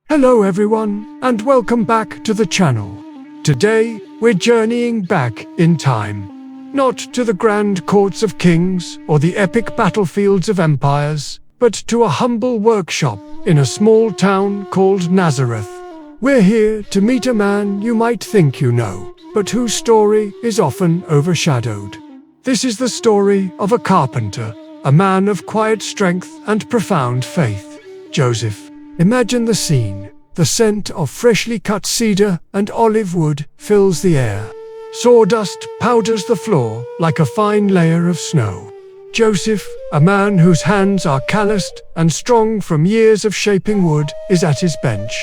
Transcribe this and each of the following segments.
Hello everyone, and welcome back to the channel. Today, we're journeying back in time. Not to the grand courts of kings or the epic battlefields of empires, but to a humble workshop in a small town called Nazareth. We're here to meet a man you might think you know, but whose story is often overshadowed. This is the story of a carpenter, a man of quiet strength and profound faith, Joseph. Imagine the scene. The scent of freshly cut cedar and olive wood fills the air. Sawdust powders the floor like a fine layer of snow. Joseph, a man whose hands are calloused and strong from years of shaping wood, is at his bench.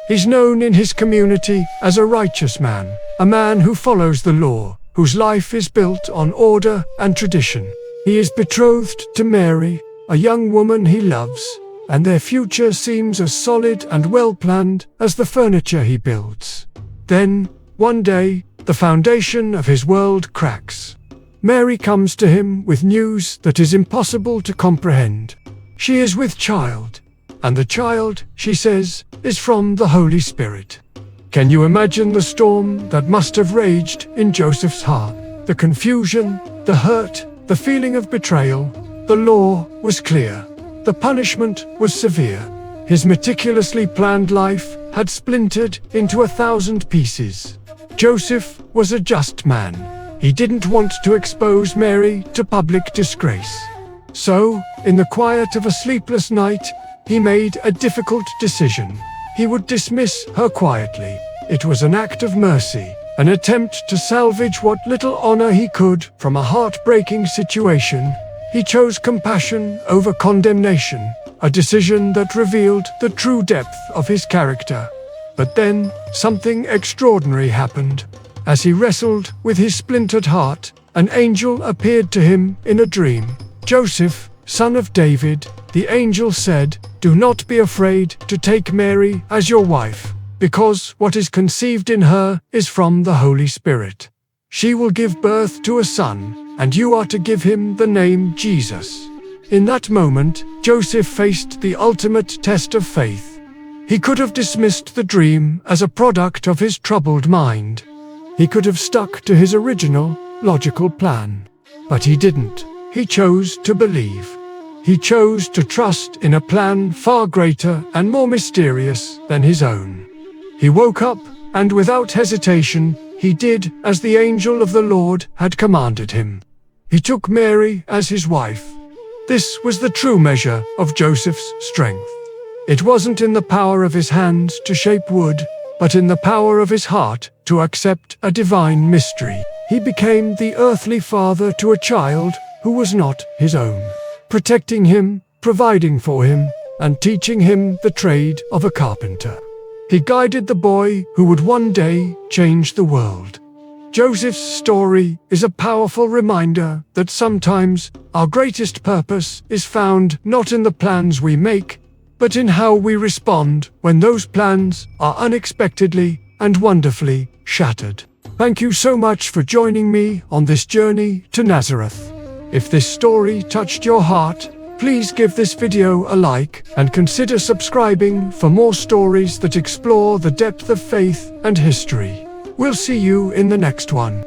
He's known in his community as a righteous man, a man who follows the law, whose life is built on order and tradition. He is betrothed to Mary, a young woman he loves, and their future seems as solid and well-planned as the furniture he builds. Then, one day, the foundation of his world cracks. Mary comes to him with news that is impossible to comprehend. She is with child, and the child, she says, is from the Holy Spirit. Can you imagine the storm that must have raged in Joseph's heart? The confusion, the hurt, the feeling of betrayal. The law was clear. The punishment was severe. His meticulously planned life had splintered into 1,000 pieces. Joseph was a just man. He didn't want to expose Mary to public disgrace. So, in the quiet of a sleepless night, he made a difficult decision. He would dismiss her quietly. It was an act of mercy, an attempt to salvage what little honor he could from a heartbreaking situation. He chose compassion over condemnation, a decision that revealed the true depth of his character. But then, something extraordinary happened. As he wrestled with his splintered heart, an angel appeared to him in a dream. "Joseph, son of David," the angel said, "do not be afraid to take Mary as your wife, because what is conceived in her is from the Holy Spirit. She will give birth to a son, and you are to give him the name Jesus." In that moment, Joseph faced the ultimate test of faith. He could have dismissed the dream as a product of his troubled mind. He could have stuck to his original, logical plan. But he didn't. He chose to believe. He chose to trust in a plan far greater and more mysterious than his own. He woke up, and without hesitation, he did as the angel of the Lord had commanded him. He took Mary as his wife. This was the true measure of Joseph's strength. It wasn't in the power of his hands to shape wood, but in the power of his heart to accept a divine mystery. He became the earthly father to a child who was not his own, protecting him, providing for him, and teaching him the trade of a carpenter. He guided the boy who would one day change the world. Joseph's story is a powerful reminder that sometimes our greatest purpose is found not in the plans we make, but in how we respond when those plans are unexpectedly and wonderfully shattered. Thank you so much for joining me on this journey to Nazareth. If this story touched your heart, please give this video a like and consider subscribing for more stories that explore the depth of faith and history. We'll see you in the next one.